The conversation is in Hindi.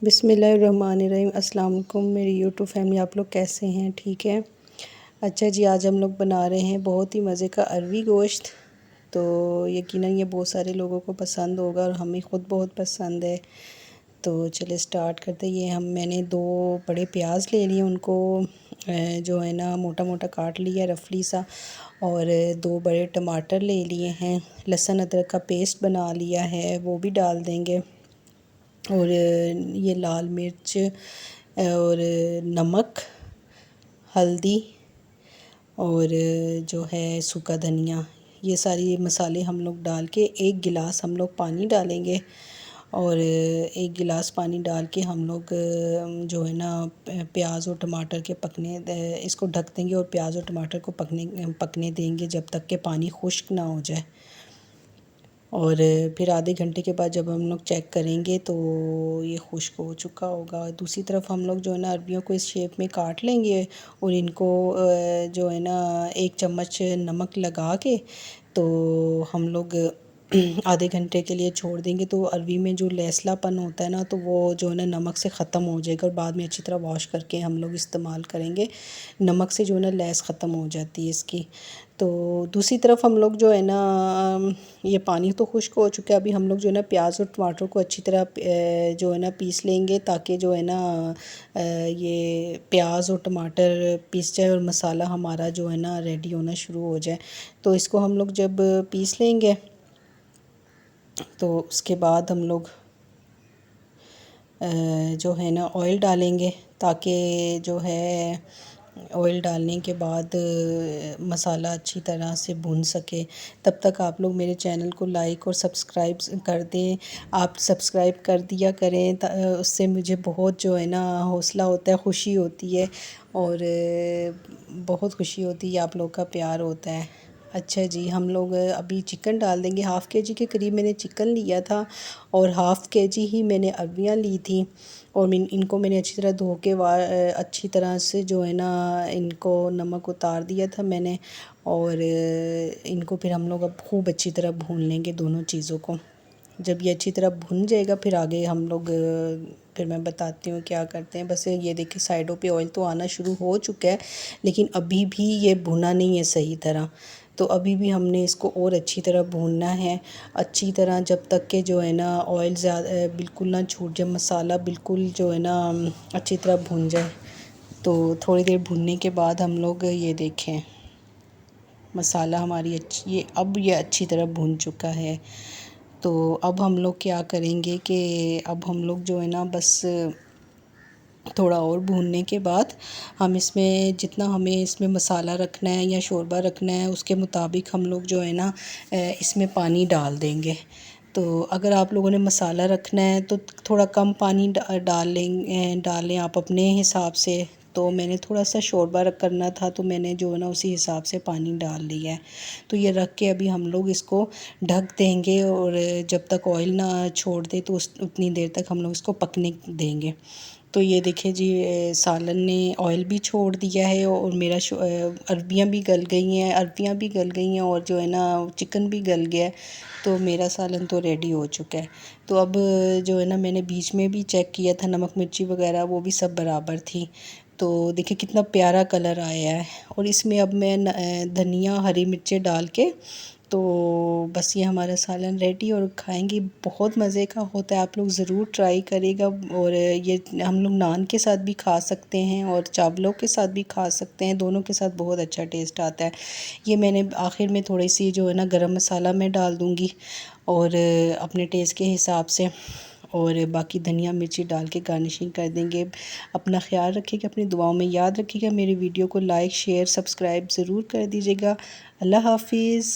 बिस्मिल्लाहिर्रहमानिर्रहीम। अस्सलाम वालेकुम मेरी यूट्यूब फैमिली, आप लोग कैसे हैं? ठीक है। अच्छा जी, आज हम लोग बना रहे हैं बहुत ही मज़े का अरवी गोश्त। तो यकीनन ये बहुत सारे लोगों को पसंद होगा और हमें ख़ुद बहुत पसंद है। तो चलिए स्टार्ट करते हैं। मैंने 2 बड़े प्याज ले लिए, उनको जो है ना मोटा मोटा काट लिया रफली सा, और 2 बड़े टमाटर ले लिए हैं। लहसुन अदरक का पेस्ट बना लिया है, वो भी डाल देंगे। और ये लाल मिर्च और नमक, हल्दी और जो है सूखा धनिया, ये सारी मसाले हम लोग डाल के 1 गिलास हम लोग पानी डालेंगे। और 1 गिलास पानी डाल के हम लोग जो है ना प्याज और टमाटर के इसको ढक देंगे और प्याज और टमाटर को पकने देंगे जब तक कि पानी खुश्क ना हो जाए। और फिर आधे घंटे के बाद जब हम लोग चेक करेंगे तो ये खुश्क हो चुका होगा। दूसरी तरफ हम लोग जो है ना अरबियों को इस शेप में काट लेंगे और इनको जो है ना 1 चम्मच नमक लगा के तो हम लोग आधे घंटे के लिए छोड़ देंगे। तो अरवी में जो लैसलापन होता है ना, तो वो जो है ना नमक से ख़त्म हो जाएगा और बाद में अच्छी तरह वॉश करके हम लोग इस्तेमाल करेंगे। नमक से जो है ना लैस ख़त्म हो जाती है इसकी। तो दूसरी तरफ हम लोग जो है ना ये पानी तो खुश्क हो चुका है। अभी हम लोग जो है ना प्याज और टमाटर को अच्छी तरह जो है ना पीस लेंगे, ताकि जो है ना ये प्याज और टमाटर पीस जाए और मसाला हमारा जो है ना रेडी होना शुरू हो जाए। तो इसको हम लोग जब पीस लेंगे तो उसके बाद हम लोग जो है ना ऑयल डालेंगे, ताकि जो है ऑयल डालने के बाद मसाला अच्छी तरह से भून सके। तब तक आप लोग मेरे चैनल को लाइक और सब्सक्राइब कर दें। आप सब्सक्राइब कर दिया करें, उससे मुझे बहुत जो है ना हौसला होता है, खुशी होती है। और बहुत खुशी होती है, आप लोग का प्यार होता है। अच्छा जी, हम लोग अभी चिकन डाल देंगे। हाफ़ के जी के करीब मैंने चिकन लिया था और हाफ़ के जी ही मैंने अरबियाँ ली थी। और इनको मैंने अच्छी तरह धो के अच्छी तरह से जो है ना इनको नमक उतार दिया था मैंने। और इनको फिर हम लोग अब खूब अच्छी तरह भून लेंगे दोनों चीज़ों को। जब ये अच्छी तरह भुन जाएगा फिर आगे हम लोग फिर मैं बताती हूँ क्या करते हैं। बस ये देखिए साइडों पे ऑयल तो आना शुरू हो चुका है, लेकिन अभी भी ये भुना नहीं है सही तरह। तो अभी भी हमने इसको और अच्छी तरह भूनना है, अच्छी तरह, जब तक के जो है ना ऑयल ज़्यादा बिल्कुल ना छूट जाए, मसाला बिल्कुल जो है ना अच्छी तरह भुन जाए। तो थोड़ी देर भुनने के बाद हम लोग ये देखें मसाला हमारी ये अच्छी तरह भुन चुका है। तो अब हम लोग क्या करेंगे कि अब हम लोग जो है ना बस थोड़ा और भूनने के बाद हम इसमें जितना हमें इसमें मसाला रखना है या शोरबा रखना है उसके मुताबिक हम लोग जो है ना इसमें पानी डाल देंगे। तो अगर आप लोगों ने मसाला रखना है तो थोड़ा कम पानी डालें आप अपने हिसाब से। तो मैंने थोड़ा सा शोरबा करना था तो मैंने जो है ना उसी हिसाब से पानी डाल लिया है। तो ये रख के अभी हम लोग इसको ढक देंगे और जब तक ऑयल ना छोड़ दे तो उतनी देर तक हम लोग इसको पकने देंगे। तो ये देखिए जी, सालन ने ऑयल भी छोड़ दिया है और मेरा अरबियाँ भी गल गई हैं, और जो है ना चिकन भी गल गया है। तो मेरा सालन तो रेडी हो चुका है। तो अब जो है ना मैंने बीच में भी चेक किया था, नमक मिर्ची वगैरह वो भी सब बराबर थी। तो देखिए कितना प्यारा कलर आया है। और इसमें अब मैं धनिया हरी मिर्चें डाल के तो बस ये हमारा सालन रेडी और खाएंगे। बहुत मज़े का होता है, आप लोग ज़रूर ट्राई करिएगा। और ये हम लोग नान के साथ भी खा सकते हैं और चावलों के साथ भी खा सकते हैं, दोनों के साथ बहुत अच्छा टेस्ट आता है। ये मैंने आखिर में थोड़ी सी जो है ना गरम मसाला मैं डाल दूँगी और अपने टेस्ट के हिसाब से, और बाकी धनिया मिर्ची डाल के गार्निशिंग कर देंगे। अपना ख्याल रखिएगा, अपनी दुआओं में याद रखिएगा। मेरी वीडियो को लाइक शेयर सब्सक्राइब ज़रूर कर दीजिएगा। अल्लाह हाफिज़।